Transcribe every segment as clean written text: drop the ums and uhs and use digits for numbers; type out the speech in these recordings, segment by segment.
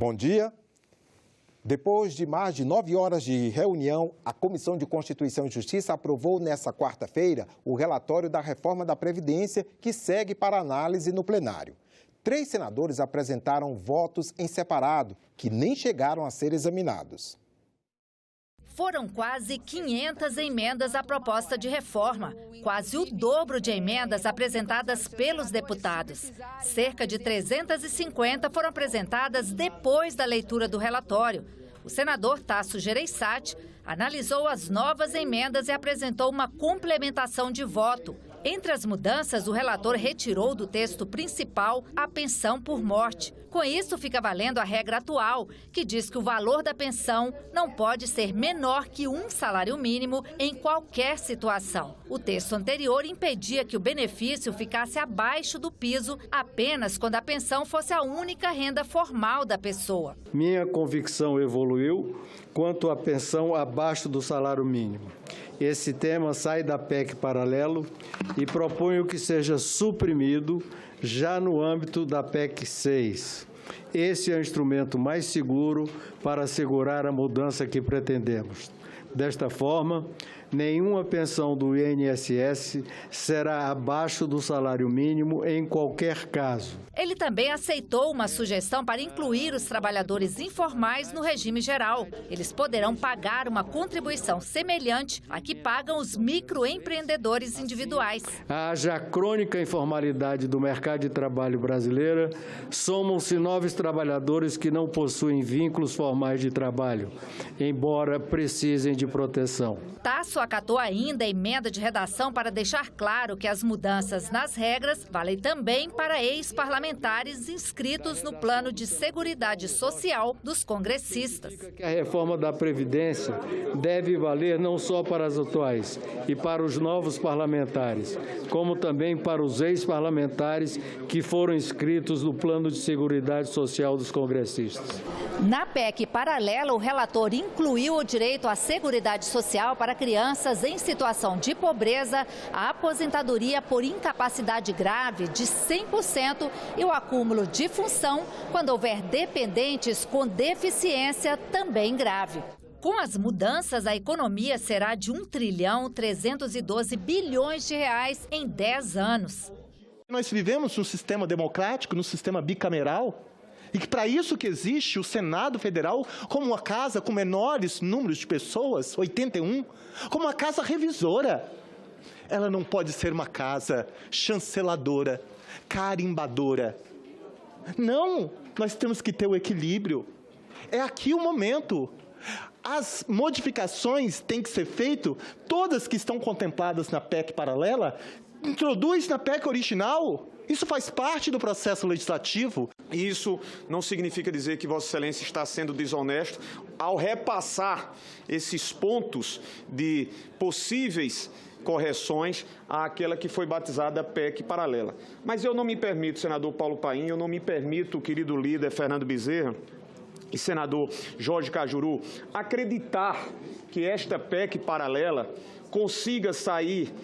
Bom dia. Depois de mais de 9 horas de reunião, a Comissão de Constituição e Justiça aprovou nesta quarta-feira o relatório da reforma da Previdência, que segue para análise no plenário. 3 senadores apresentaram votos em separado, que nem chegaram a ser examinados. Foram quase 500 emendas à proposta de reforma, quase o dobro de emendas apresentadas pelos deputados. Cerca de 350 foram apresentadas depois da leitura do relatório. O senador Tasso Gereissati analisou as novas emendas e apresentou uma complementação de voto. Entre as mudanças, o relator retirou do texto principal a pensão por morte. Com isso, fica valendo a regra atual, que diz que o valor da pensão não pode ser menor que um salário mínimo em qualquer situação. O texto anterior impedia que o benefício ficasse abaixo do piso apenas quando a pensão fosse a única renda formal da pessoa. Minha convicção evoluiu quanto à pensão abaixo do salário mínimo. Esse tema sai da PEC paralelo e proponho que seja suprimido já no âmbito da PEC 6. Esse é o instrumento mais seguro para assegurar a mudança que pretendemos. Desta forma, nenhuma pensão do INSS será abaixo do salário mínimo em qualquer caso. Ele também aceitou uma sugestão para incluir os trabalhadores informais no regime geral. Eles poderão pagar uma contribuição semelhante à que pagam os microempreendedores individuais. Haja crônica informalidade do mercado de trabalho brasileiro, somam-se novos trabalhadores que não possuem vínculos formais de trabalho, embora precisem de proteção. Tasso acatou ainda a emenda de redação para deixar claro que as mudanças nas regras valem também para ex-parlamentares inscritos no Plano de Seguridade Social dos congressistas. A reforma da Previdência deve valer não só para as atuais e para os novos parlamentares, como também para os ex-parlamentares que foram inscritos no Plano de Seguridade Social dos congressistas. Na PEC paralela, o relator incluiu o direito à Seguridade Social para crianças em situação de pobreza, a aposentadoria por incapacidade grave de 100% e o acúmulo de função quando houver dependentes com deficiência também grave. Com as mudanças, a economia será de R$1,312 bilhões em 10 anos. Nós vivemos num sistema democrático, num sistema bicameral, e que para isso que existe o Senado Federal como uma casa com menores números de pessoas, 81, como uma casa revisora. Ela não pode ser uma casa chanceladora, carimbadora. Não, nós temos que ter o equilíbrio. É aqui o momento. As modificações têm que ser feitas, todas que estão contempladas na PEC paralela, introduz na PEC original. Isso faz parte do processo legislativo. Isso não significa dizer que Vossa Excelência está sendo desonesto ao repassar esses pontos de possíveis correções àquela que foi batizada PEC paralela. Mas eu não me permito, senador Paulo Paim, eu não me permito, querido líder Fernando Bezerra e senador Jorge Cajuru, acreditar que esta PEC paralela consiga sair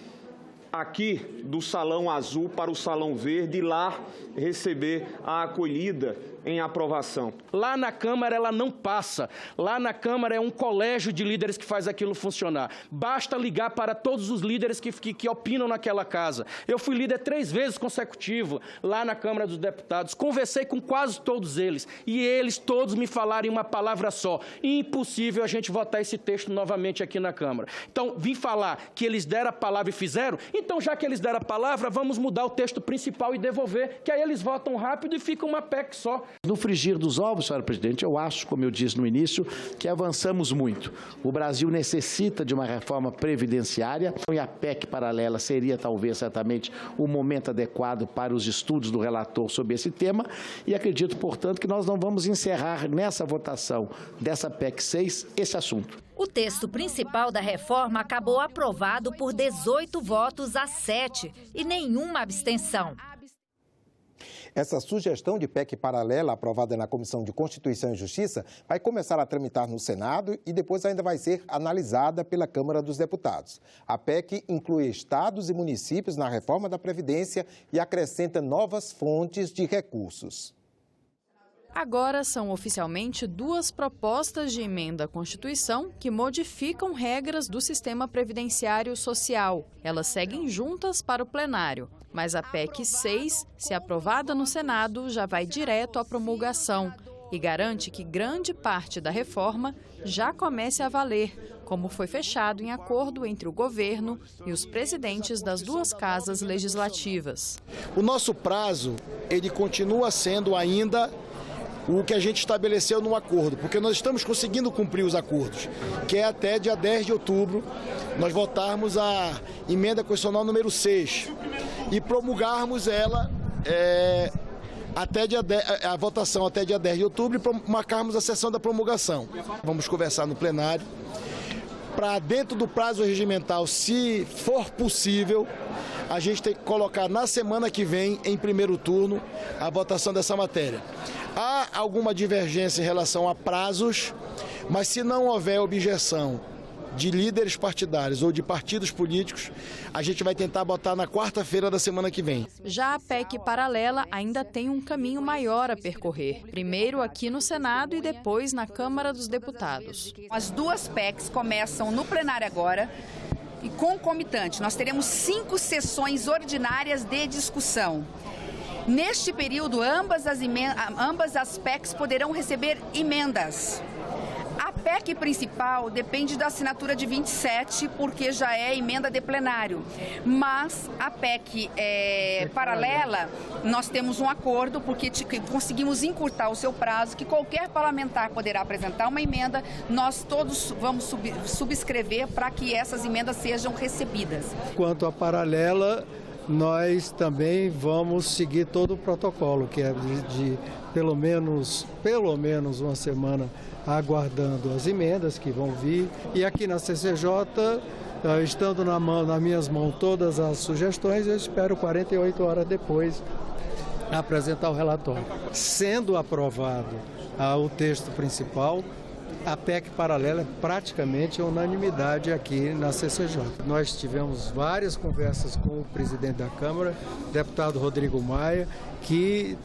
aqui do salão azul para o salão verde e lá receber a acolhida em aprovação. Lá na Câmara ela não passa. Lá na Câmara é um colégio de líderes que faz aquilo funcionar. Basta ligar para todos os líderes que opinam naquela casa. Eu fui líder 3 vezes consecutivo lá na Câmara dos Deputados. Conversei com quase todos eles e eles todos me falaram em uma palavra só. Impossível a gente votar esse texto novamente aqui na Câmara. Então, vim falar que eles deram a palavra e fizeram. Então, já que eles deram a palavra, vamos mudar o texto principal e devolver, que aí eles votam rápido e fica uma PEC só. No frigir dos ovos, senhora presidente, eu acho, como eu disse no início, que avançamos muito. O Brasil necessita de uma reforma previdenciária e a PEC paralela seria, talvez, certamente, o momento adequado para os estudos do relator sobre esse tema e acredito, portanto, que nós não vamos encerrar nessa votação dessa PEC 6 esse assunto. O texto principal da reforma acabou aprovado por 18 votos a 7 e nenhuma abstenção. Essa sugestão de PEC paralela aprovada na Comissão de Constituição e Justiça vai começar a tramitar no Senado e depois ainda vai ser analisada pela Câmara dos Deputados. A PEC inclui estados e municípios na reforma da Previdência e acrescenta novas fontes de recursos. Agora são oficialmente 2 propostas de emenda à Constituição que modificam regras do sistema previdenciário social. Elas seguem juntas para o plenário, mas a PEC 6, se aprovada no Senado, já vai direto à promulgação e garante que grande parte da reforma já comece a valer, como foi fechado em acordo entre o governo e os presidentes das 2 casas legislativas. O nosso prazo, ele continua sendo ainda o que a gente estabeleceu no acordo, porque nós estamos conseguindo cumprir os acordos, que é até dia 10 de outubro, nós votarmos a emenda constitucional número 6 e promulgarmos ela a votação até dia 10 de outubro e marcarmos a sessão da promulgação. Vamos conversar no plenário para, dentro do prazo regimental, se for possível, a gente tem que colocar na semana que vem, em primeiro turno, a votação dessa matéria. Há alguma divergência em relação a prazos, mas se não houver objeção de líderes partidários ou de partidos políticos, a gente vai tentar botar na quarta-feira da semana que vem. Já a PEC paralela ainda tem um caminho maior a percorrer. Primeiro aqui no Senado e depois na Câmara dos Deputados. As 2 PECs começam no plenário agora e concomitante. Nós teremos 5 sessões ordinárias de discussão. Neste período, ambas as PECs poderão receber emendas. A PEC principal depende da assinatura de 27, porque já é emenda de plenário. Mas a PEC paralela, nós temos um acordo, porque conseguimos encurtar o seu prazo, que qualquer parlamentar poderá apresentar uma emenda, nós todos vamos subscrever para que essas emendas sejam recebidas. Quanto à paralela, nós também vamos seguir todo o protocolo, que é de pelo menos uma semana aguardando as emendas que vão vir. E aqui na CCJ, estando nas minhas mãos todas as sugestões, eu espero 48 horas depois apresentar o relatório. Sendo aprovado o texto principal, a PEC paralela é praticamente unanimidade aqui na CCJ. Nós tivemos várias conversas com o presidente da Câmara, deputado Rodrigo Maia, que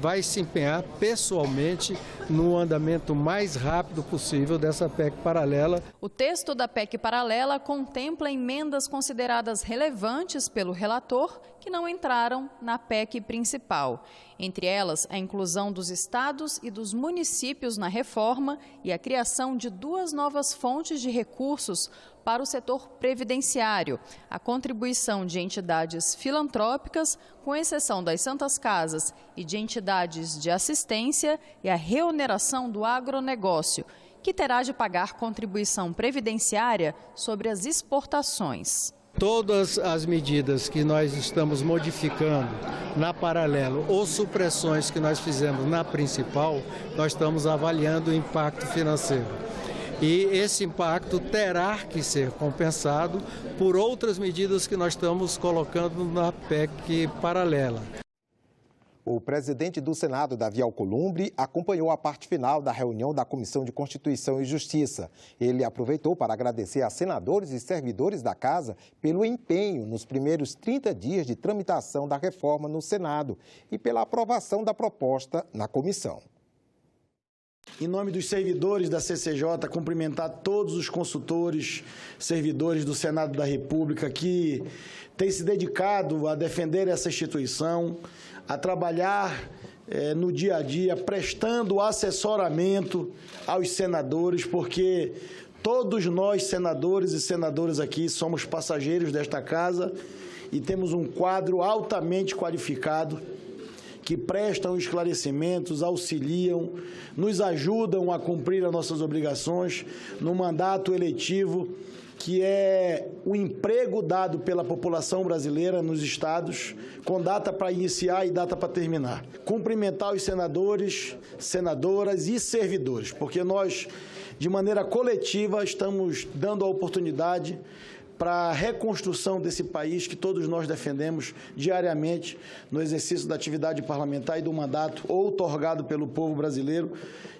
vai se empenhar pessoalmente no andamento mais rápido possível dessa PEC paralela. O texto da PEC paralela contempla emendas consideradas relevantes pelo relator que não entraram na PEC principal. Entre elas, a inclusão dos estados e dos municípios na reforma e a criação de 2 novas fontes de recursos para o setor previdenciário, a contribuição de entidades filantrópicas, com exceção das Santas Casas, e de entidades de assistência, e a reoneração do agronegócio, que terá de pagar contribuição previdenciária sobre as exportações. Todas as medidas que nós estamos modificando na paralelo ou supressões que nós fizemos na principal, nós estamos avaliando o impacto financeiro. E esse impacto terá que ser compensado por outras medidas que nós estamos colocando na PEC paralela. O presidente do Senado, Davi Alcolumbre, acompanhou a parte final da reunião da Comissão de Constituição e Justiça. Ele aproveitou para agradecer a senadores e servidores da Casa pelo empenho nos primeiros 30 dias de tramitação da reforma no Senado e pela aprovação da proposta na comissão. Em nome dos servidores da CCJ, cumprimentar todos os consultores, servidores do Senado da República que têm se dedicado a defender essa instituição, a trabalhar no dia a dia, prestando assessoramento aos senadores, porque todos nós, senadores e senadoras aqui, somos passageiros desta casa e temos um quadro altamente qualificado que prestam esclarecimentos, auxiliam, nos ajudam a cumprir as nossas obrigações no mandato eletivo, que é o emprego dado pela população brasileira nos estados, com data para iniciar e data para terminar. Cumprimentar os senadores, senadoras e servidores, porque nós, de maneira coletiva, estamos dando a oportunidade para a reconstrução desse país que todos nós defendemos diariamente no exercício da atividade parlamentar e do mandato outorgado pelo povo brasileiro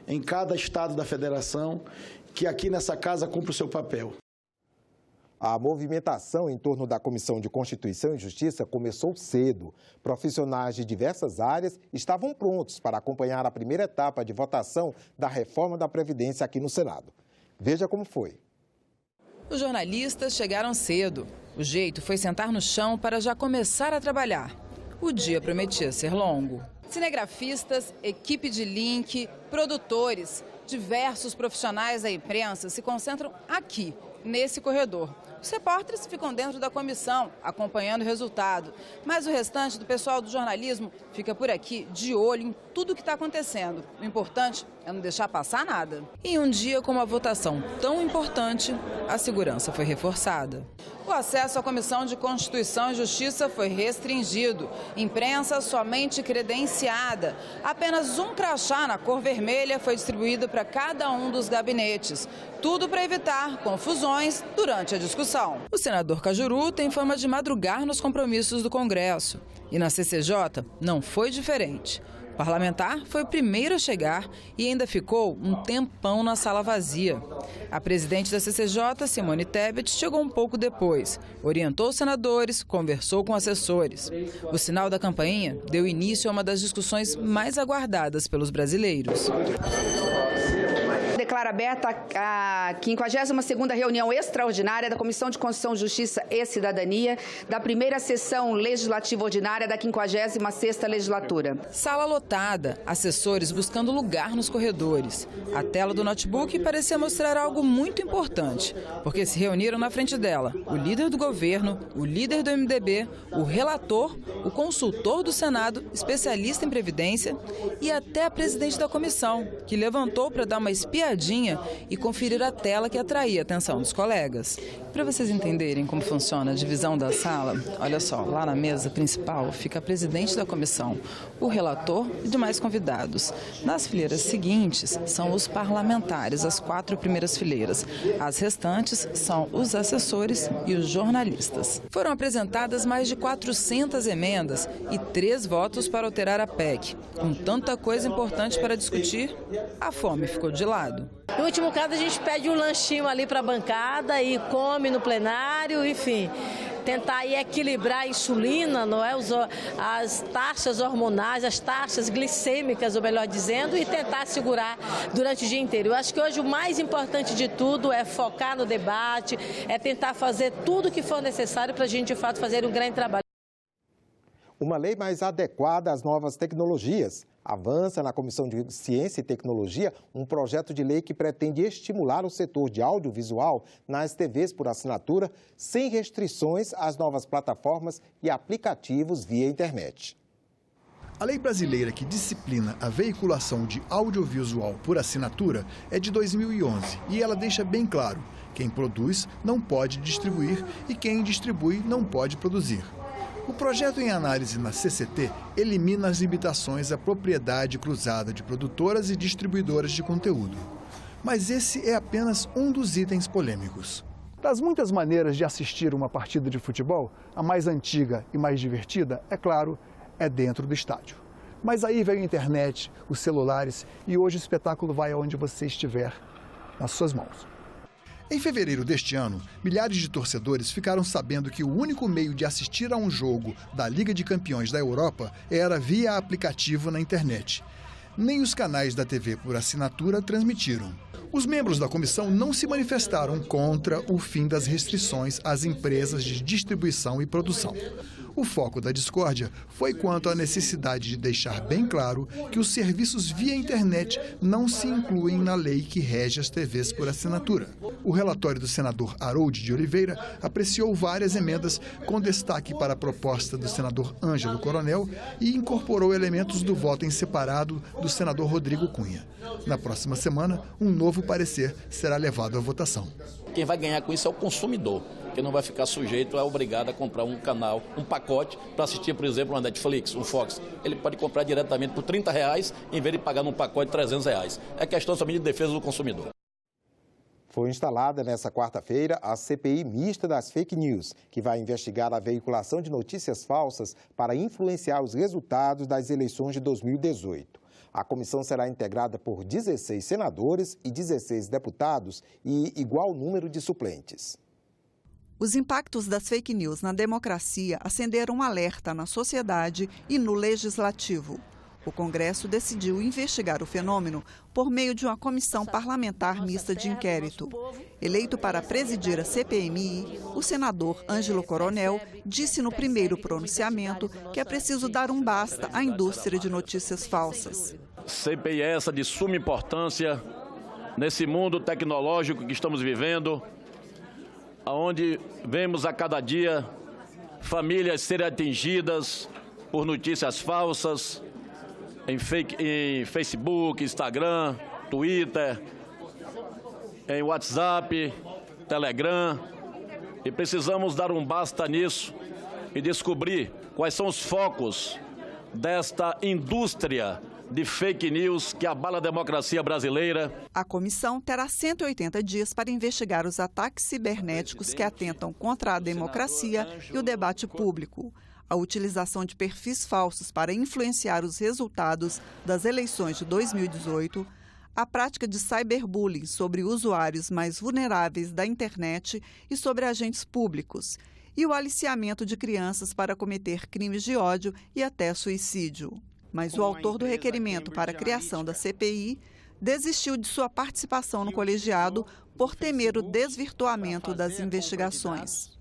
em cada estado da federação, que aqui nessa casa cumpre o seu papel. A movimentação em torno da Comissão de Constituição e Justiça começou cedo. Profissionais de diversas áreas estavam prontos para acompanhar a primeira etapa de votação da reforma da Previdência aqui no Senado. Veja como foi. Os jornalistas chegaram cedo. O jeito foi sentar no chão para já começar a trabalhar. O dia prometia ser longo. Cinegrafistas, equipe de link, produtores, diversos profissionais da imprensa se concentram aqui, nesse corredor. Os repórteres ficam dentro da comissão, acompanhando o resultado. Mas o restante do pessoal do jornalismo fica por aqui, de olho em tudo o que está acontecendo. O importante é não deixar passar nada. E em um dia com uma votação tão importante, a segurança foi reforçada. O acesso à Comissão de Constituição e Justiça foi restringido. Imprensa somente credenciada. Apenas um crachá na cor vermelha foi distribuído para cada um dos gabinetes. Tudo para evitar confusões durante a discussão. O senador Cajuru tem fama de madrugar nos compromissos do Congresso. E na CCJ não foi diferente. O parlamentar foi o primeiro a chegar e ainda ficou um tempão na sala vazia. A presidente da CCJ, Simone Tebet, chegou um pouco depois. Orientou os senadores, conversou com assessores. O sinal da campainha deu início a uma das discussões mais aguardadas pelos brasileiros. Declara aberta a 52ª reunião extraordinária da Comissão de Constituição, Justiça e Cidadania, da primeira sessão legislativa ordinária da 56ª legislatura. Sala lotada, assessores buscando lugar nos corredores. A tela do notebook parecia mostrar algo muito importante, porque se reuniram na frente dela o líder do governo, o líder do MDB, o relator, o consultor do Senado, especialista em Previdência e até a presidente da comissão, que levantou para dar uma espiadinha e conferir a tela que atraía a atenção dos colegas. Para vocês entenderem como funciona a divisão da sala, olha só, lá na mesa principal fica a presidente da comissão, o relator e demais convidados. Nas fileiras seguintes são os parlamentares, as 4 primeiras fileiras. As restantes são os assessores e os jornalistas. Foram apresentadas mais de 400 emendas e 3 votos para alterar a PEC. Com tanta coisa importante para discutir, a fome ficou de lado. No último caso, a gente pede um lanchinho ali para a bancada e come no plenário, enfim. Tentar aí equilibrar a insulina, não é? As taxas hormonais, as taxas glicêmicas, ou melhor dizendo, e tentar segurar durante o dia inteiro. Eu acho que hoje o mais importante de tudo é focar no debate, é tentar fazer tudo o que for necessário para a gente, de fato, fazer um grande trabalho. Uma lei mais adequada às novas tecnologias. Avança na Comissão de Ciência e Tecnologia um projeto de lei que pretende estimular o setor de audiovisual nas TVs por assinatura, sem restrições às novas plataformas e aplicativos via internet. A lei brasileira que disciplina a veiculação de audiovisual por assinatura é de 2011 e ela deixa bem claro: quem produz não pode distribuir e quem distribui não pode produzir. O projeto em análise na CCT elimina as limitações à propriedade cruzada de produtoras e distribuidoras de conteúdo. Mas esse é apenas um dos itens polêmicos. Das muitas maneiras de assistir uma partida de futebol, a mais antiga e mais divertida, é claro, é dentro do estádio. Mas aí veio a internet, os celulares e hoje o espetáculo vai aonde você estiver, nas suas mãos. Em fevereiro deste ano, milhares de torcedores ficaram sabendo que o único meio de assistir a um jogo da Liga de Campeões da Europa era via aplicativo na internet. Nem os canais da TV por assinatura transmitiram. Os membros da comissão não se manifestaram contra o fim das restrições às empresas de distribuição e produção. O foco da discórdia foi quanto à necessidade de deixar bem claro que os serviços via internet não se incluem na lei que rege as TVs por assinatura. O relatório do senador Harold de Oliveira apreciou várias emendas, com destaque para a proposta do senador Ângelo Coronel e incorporou elementos do voto em separado do senador Rodrigo Cunha. Na próxima semana, um novo parecer será levado à votação. Quem vai ganhar com isso é o consumidor, que não vai ficar sujeito a obrigado a comprar um canal, um pacote para assistir, por exemplo, uma Netflix, um Fox. Ele pode comprar diretamente por R$30 em vez de pagar num pacote de R$300. É questão somente de defesa do consumidor. Foi instalada nesta quarta-feira a CPI mista das fake news, que vai investigar a veiculação de notícias falsas para influenciar os resultados das eleições de 2018. A comissão será integrada por 16 senadores e 16 deputados e igual número de suplentes. Os impactos das fake news na democracia acenderam um alerta na sociedade e no legislativo. O Congresso decidiu investigar o fenômeno por meio de uma comissão parlamentar mista de inquérito. Eleito para presidir a CPMI, o senador Ângelo Coronel disse no primeiro pronunciamento que é preciso dar um basta à indústria de notícias falsas. CPI é essa de suma importância nesse mundo tecnológico que estamos vivendo, onde vemos a cada dia famílias serem atingidas por notícias falsas em Facebook, Instagram, Twitter, em WhatsApp, Telegram. E precisamos dar um basta nisso e descobrir quais são os focos desta indústria de fake news que abala a democracia brasileira. A comissão terá 180 dias para investigar os ataques cibernéticos que atentam contra a democracia e o debate público. A utilização de perfis falsos para influenciar os resultados das eleições de 2018, a prática de cyberbullying sobre usuários mais vulneráveis da internet e sobre agentes públicos, e o aliciamento de crianças para cometer crimes de ódio e até suicídio. Mas o autor do requerimento para a criação da CPI desistiu de sua participação no colegiado por temer o desvirtuamento das investigações.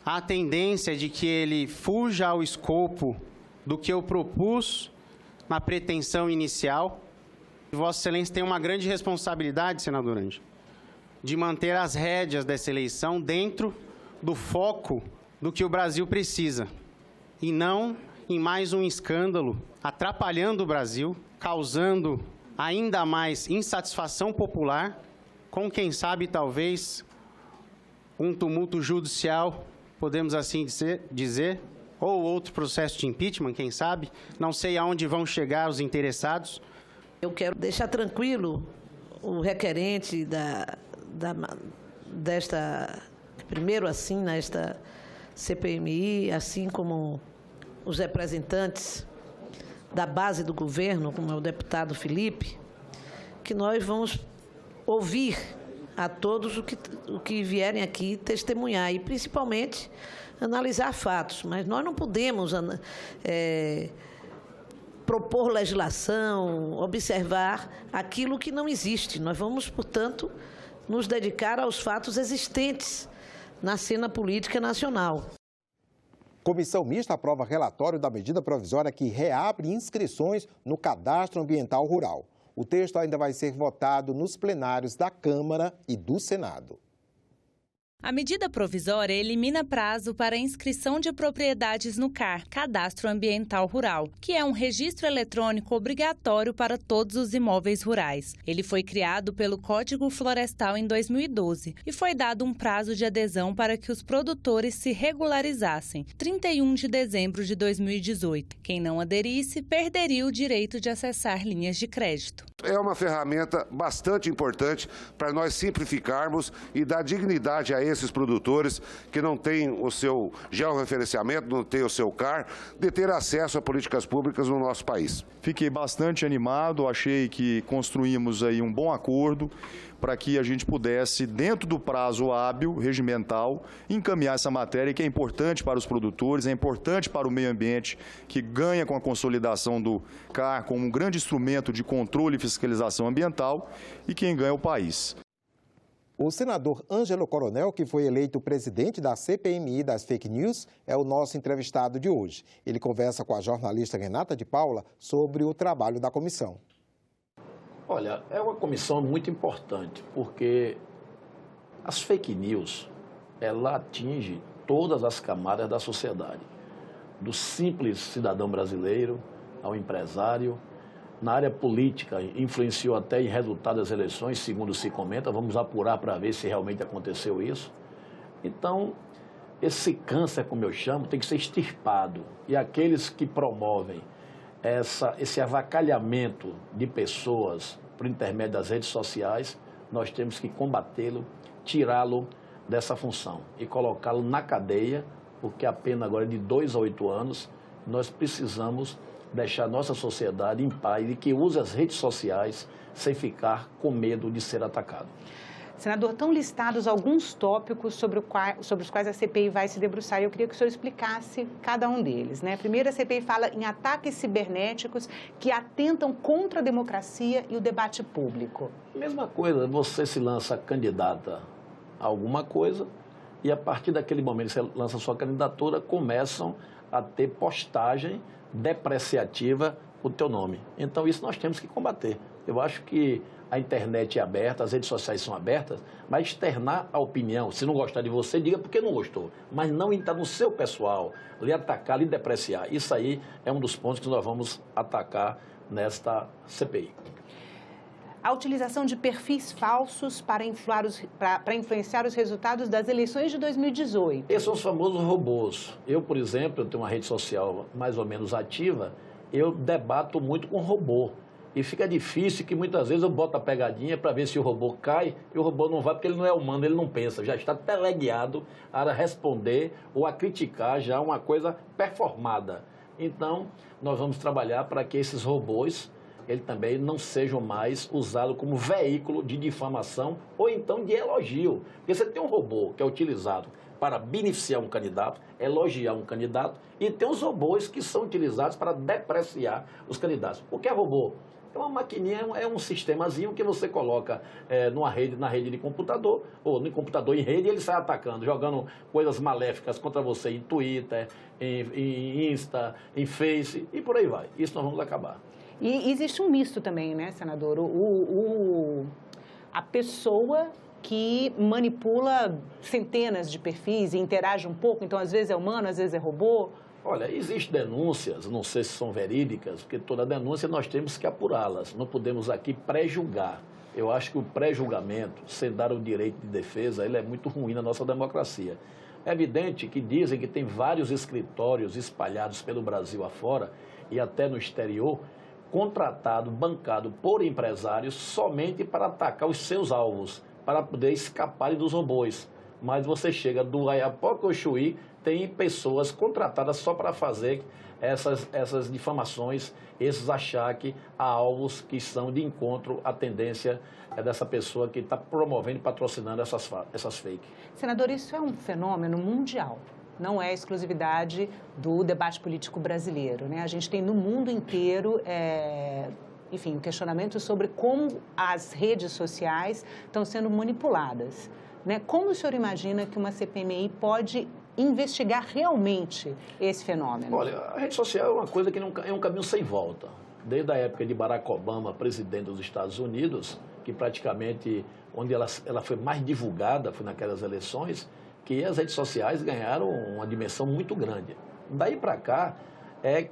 A tendência de que ele fuja ao escopo do que eu propus na pretensão inicial. Vossa Excelência tem uma grande responsabilidade, senador Ângelo, de manter as rédeas dessa eleição dentro do foco do que o Brasil precisa, e não em mais um escândalo atrapalhando o Brasil, causando ainda mais insatisfação popular, com quem sabe talvez um tumulto judicial, podemos assim dizer, ou outro processo de impeachment, quem sabe. Não sei aonde vão chegar os interessados. Eu quero deixar tranquilo o requerente desta, primeiro assim, nesta CPMI, assim como os representantes da base do governo, como é o deputado Felipe, que nós vamos ouvir a todos o que vierem aqui testemunhar e, principalmente, analisar fatos. Mas nós não podemos propor legislação, observar aquilo que não existe. Nós vamos, portanto, nos dedicar aos fatos existentes na cena política nacional. Comissão mista aprova relatório da medida provisória que reabre inscrições no Cadastro Ambiental Rural. O texto ainda vai ser votado nos plenários da Câmara e do Senado. A medida provisória elimina prazo para a inscrição de propriedades no CAR, Cadastro Ambiental Rural, que é um registro eletrônico obrigatório para todos os imóveis rurais. Ele foi criado pelo Código Florestal em 2012 e foi dado um prazo de adesão para que os produtores se regularizassem, 31 de dezembro de 2018. Quem não aderisse perderia o direito de acessar linhas de crédito. É uma ferramenta bastante importante para nós simplificarmos e dar dignidade a esses produtores que não têm o seu georreferenciamento, não têm o seu CAR, de ter acesso a políticas públicas no nosso país. Fiquei bastante animado, achei que construímos aí um bom acordo para que a gente pudesse, dentro do prazo hábil, regimental, encaminhar essa matéria que é importante para os produtores, é importante para o meio ambiente, que ganha com a consolidação do CAR como um grande instrumento de controle e fiscalização ambiental, e quem ganha é o país. O senador Ângelo Coronel, que foi eleito presidente da CPMI das fake news, é o nosso entrevistado de hoje. Ele conversa com a jornalista Renata de Paula sobre o trabalho da comissão. Olha, é uma comissão muito importante, porque as fake news, ela atinge todas as camadas da sociedade, do simples cidadão brasileiro ao empresário. Na área política, influenciou até em resultado das eleições, segundo se comenta. Vamos apurar para ver se realmente aconteceu isso. Então, esse câncer, como eu chamo, tem que ser extirpado. E aqueles que promovem esse avacalhamento de pessoas por intermédio das redes sociais, nós temos que combatê-lo, tirá-lo dessa função e colocá-lo na cadeia, porque a pena agora é de 2 a 8 anos. Nós precisamos deixar nossa sociedade em paz e que use as redes sociais sem ficar com medo de ser atacado. Senador, estão listados alguns tópicos sobre os quais a CPI vai se debruçar e eu queria que o senhor explicasse cada um deles, né? Primeiro, a CPI fala em ataques cibernéticos que atentam contra a democracia e o debate público. Mesma coisa, você se lança candidata a alguma coisa e a partir daquele momento que você lança sua candidatura, começam a ter postagem depreciativa com o teu nome. Então, isso nós temos que combater. Eu acho que a internet é aberta, as redes sociais são abertas, mas externar a opinião, se não gostar de você, diga porque não gostou, mas não entrar no seu pessoal, lhe atacar, lhe depreciar. Isso aí é um dos pontos que nós vamos atacar nesta CPI. A utilização de perfis falsos para influenciar os resultados das eleições de 2018. Esses são os famosos robôs. Eu, por exemplo, eu tenho uma rede social mais ou menos ativa, eu debato muito com robô. E fica difícil que muitas vezes eu boto a pegadinha para ver se o robô cai e o robô não vai porque ele não é humano, ele não pensa. Já está teleguiado a responder ou a criticar já uma coisa performada. Então, nós vamos trabalhar para que esses robôs eles também não sejam mais usados como veículo de difamação ou então de elogio. Porque você tem um robô que é utilizado para beneficiar um candidato, elogiar um candidato, e tem os robôs que são utilizados para depreciar os candidatos. O que é robô? É uma maquininha, é um sistemazinho que você coloca na rede de computador, ou no computador em rede, e ele sai atacando, jogando coisas maléficas contra você em Twitter, em Insta, em Face, e por aí vai. Isso nós vamos acabar. E existe um misto também, né, senador? A pessoa que manipula centenas de perfis e interage um pouco, então às vezes é humano, às vezes é robô. Olha, existem denúncias, não sei se são verídicas, porque toda denúncia nós temos que apurá-las, não podemos aqui pré-julgar. Eu acho que o pré-julgamento, sem dar o direito de defesa, ele é muito ruim na nossa democracia. É evidente que dizem que tem vários escritórios espalhados pelo Brasil afora e até no exterior, contratado, bancado por empresários somente para atacar os seus alvos, para poder escaparem dos robôs. Mas você chega do Oiapoque ao Chuí, tem pessoas contratadas só para fazer essas difamações, esses achaques a alvos que são de encontro à tendência dessa pessoa que está promovendo e patrocinando essas fake. Senador, isso é um fenômeno mundial. Não é exclusividade do debate político brasileiro, né? A gente tem no mundo inteiro, enfim, um questionamento sobre como as redes sociais estão sendo manipuladas, né? Como o senhor imagina que uma CPMI pode investigar realmente esse fenômeno? Olha, a rede social é uma coisa que é um caminho sem volta. Desde a época de Barack Obama, presidente dos Estados Unidos, que praticamente, onde ela foi mais divulgada, foi naquelas eleições, que as redes sociais ganharam uma dimensão muito grande. Daí para cá, é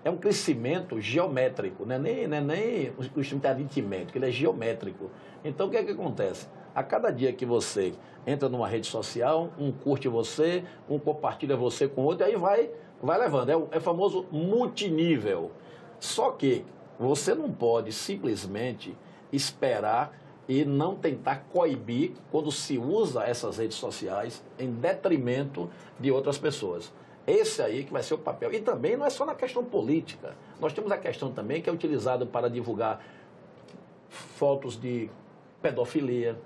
um crescimento geométrico, não é nem o crescimento aritmético, ele é geométrico. Então, o que é que acontece? A cada dia que você entra numa rede social, um curte você, um compartilha você com outro, e aí vai levando. É o famoso multinível. Só que você não pode simplesmente esperar e não tentar coibir quando se usa essas redes sociais em detrimento de outras pessoas. Esse aí que vai ser o papel. E também não é só na questão política. Nós temos a questão também que é utilizada para divulgar fotos de pedofilia.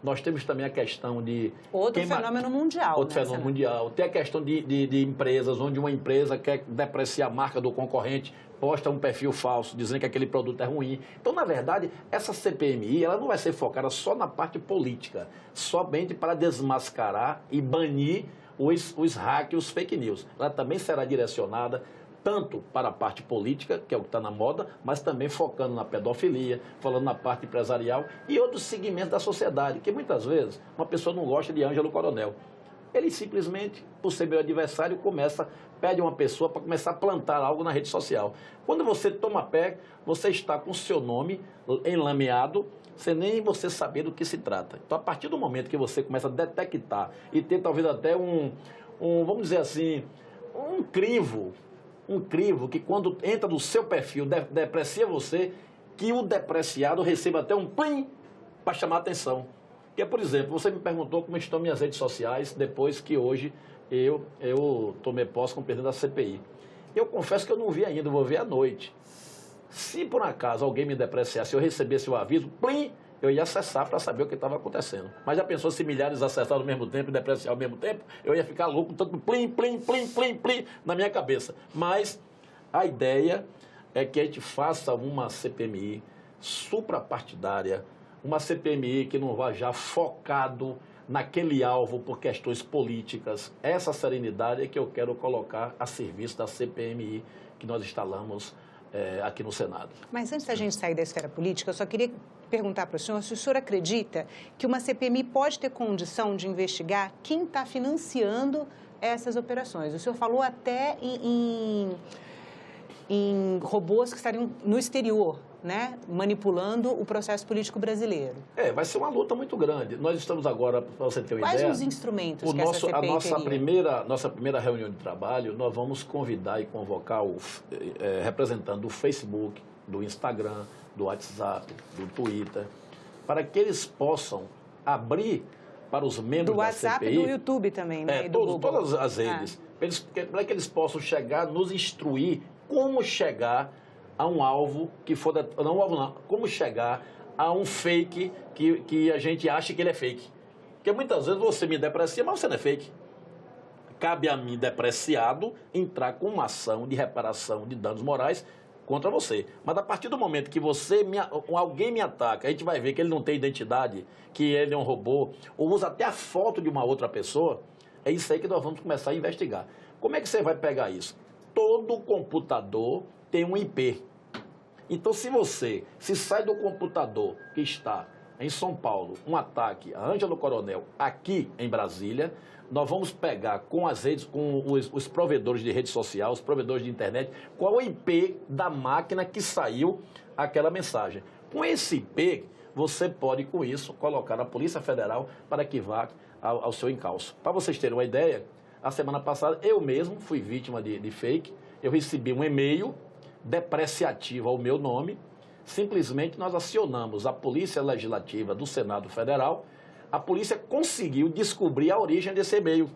Nós temos também a questão de... Outro fenômeno mundial. Outro fenômeno mundial. Tem a questão de empresas, onde uma empresa quer depreciar a marca do concorrente, posta um perfil falso, dizendo que aquele produto é ruim. Então, na verdade, essa CPMI ela não vai ser focada só na parte política, somente para desmascarar e banir os hacks, os fake news. Ela também será direcionada tanto para a parte política, que é o que está na moda, mas também focando na pedofilia, falando na parte empresarial e outros segmentos da sociedade, que muitas vezes uma pessoa não gosta de Ângelo Coronel. Ele simplesmente, por ser meu adversário, pede uma pessoa para começar a plantar algo na rede social. Quando você toma pé, você está com o seu nome enlameado, sem nem você saber do que se trata. Então, a partir do momento que você começa a detectar e ter talvez até vamos dizer assim, um crivo que quando entra no seu perfil, deprecia você, que o depreciado receba até um plim para chamar a atenção. Que é, por exemplo, você me perguntou como estão minhas redes sociais depois que hoje eu tomei posse como presidente da CPI. Eu confesso que eu não vi ainda, vou ver à noite. Se por acaso alguém me depreciasse, se eu recebesse o aviso, plim, eu ia acessar para saber o que estava acontecendo. Mas já pensou se milhares acessaram ao mesmo tempo e depreciar ao mesmo tempo? Eu ia ficar louco, tanto plim, plim, plim, plim, plim na minha cabeça. Mas a ideia é que a gente faça uma CPMI suprapartidária, uma CPMI que não vá já focado naquele alvo por questões políticas. Essa serenidade é que eu quero colocar a serviço da CPMI que nós instalamos aqui no Senado. Mas antes da gente sair da esfera política, eu só queria perguntar para o senhor acredita que uma CPMI pode ter condição de investigar quem está financiando essas operações? O senhor falou até em robôs que estariam no exterior, né, manipulando o processo político brasileiro. Vai ser uma luta muito grande. Nós estamos agora, para você ter uma ideia... Quais os instrumentos que essa CPI nossa primeira reunião de trabalho, nós vamos convidar e convocar representante do Facebook, do Instagram, do WhatsApp, do Twitter, para que eles possam abrir para os membros da CPI... Do WhatsApp e do YouTube também, né? Todas as redes. Para que eles possam chegar, nos instruir como chegar a um alvo que for... como chegar a um fake que a gente acha que ele é fake. Porque muitas vezes você me deprecia, mas você não é fake. Cabe a mim, depreciado, entrar com uma ação de reparação de danos morais contra você. Mas a partir do momento que alguém me ataca, a gente vai ver que ele não tem identidade, que ele é um robô, ou usa até a foto de uma outra pessoa, é isso aí que nós vamos começar a investigar. Como é que você vai pegar isso? Todo computador tem um IP. Então, se sai do computador que está em São Paulo, um ataque a Ângelo Coronel aqui em Brasília, nós vamos pegar com as redes, com os provedores de rede social, os provedores de internet, qual é o IP da máquina que saiu aquela mensagem. Com esse IP, você pode, com isso, colocar a Polícia Federal para que vá ao seu encalço. Para vocês terem uma ideia, a semana passada, eu mesmo fui vítima de fake. Eu recebi um e-mail depreciativo ao meu nome. Simplesmente nós acionamos a Polícia Legislativa do Senado Federal. A polícia conseguiu descobrir a origem desse e-mail.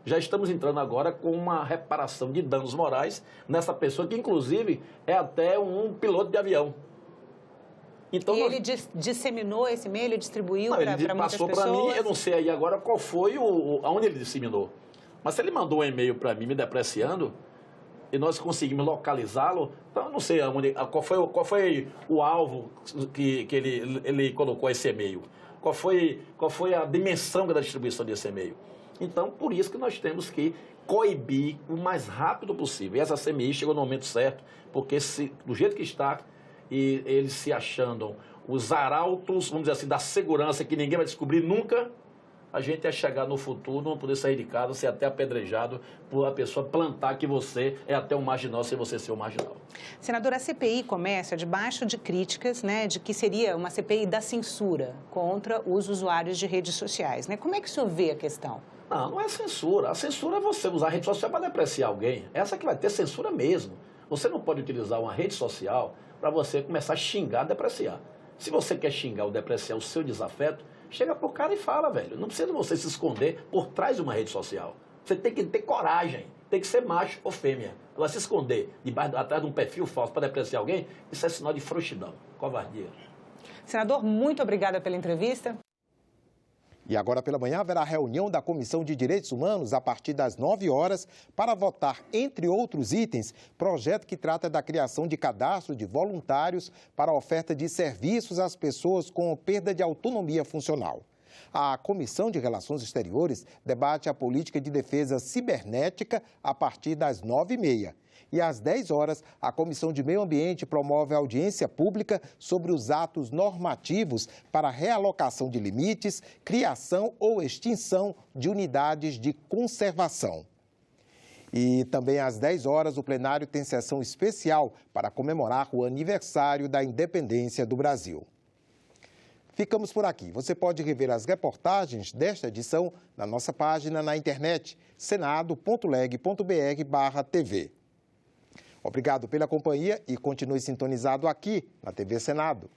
Já estamos entrando agora com uma reparação de danos morais nessa pessoa, que inclusive é até um piloto de avião. Então, ele disseminou esse e-mail, ele distribuiu para muitas pessoas? Ele passou para mim, eu não sei aí agora qual foi aonde ele disseminou. Mas se ele mandou um e-mail para mim me depreciando, e nós conseguimos localizá-lo, então eu não sei qual foi o alvo que ele colocou esse e-mail. Qual foi a dimensão da distribuição desse e-mail. Então, por isso que nós temos que coibir o mais rápido possível. E essa CMI chegou no momento certo, porque do jeito que está, e eles se achando os arautos, vamos dizer assim, da segurança, que ninguém vai descobrir nunca, a gente ia chegar no futuro, não poder sair de casa, ser até apedrejado por a pessoa plantar que você é até um marginal, sem você ser um marginal. Senadora, a CPI começa debaixo de críticas, né, de que seria uma CPI da censura contra os usuários de redes sociais, né? Como é que o senhor vê a questão? Não é censura. A censura é você usar a rede social para depreciar alguém. Essa que vai ter censura mesmo. Você não pode utilizar uma rede social para você começar a xingar, depreciar. Se você quer xingar ou depreciar o seu desafeto, chega pro cara e fala, velho. Não precisa você se esconder por trás de uma rede social. Você tem que ter coragem, tem que ser macho ou fêmea. Agora, se esconder atrás de um perfil falso para depreciar alguém, isso é sinal de frouxidão, covardia. Senador, muito obrigada pela entrevista. E agora pela manhã haverá reunião da Comissão de Direitos Humanos a partir das 9 horas para votar, entre outros itens, projeto que trata da criação de cadastro de voluntários para a oferta de serviços às pessoas com perda de autonomia funcional. A Comissão de Relações Exteriores debate a política de defesa cibernética a partir das 9h30. E às 10 horas, a Comissão de Meio Ambiente promove a audiência pública sobre os atos normativos para realocação de limites, criação ou extinção de unidades de conservação. E também às 10 horas, o plenário tem sessão especial para comemorar o aniversário da independência do Brasil. Ficamos por aqui. Você pode rever as reportagens desta edição na nossa página na internet, senado.leg.br/tv. Obrigado pela companhia e continue sintonizado aqui na TV Senado.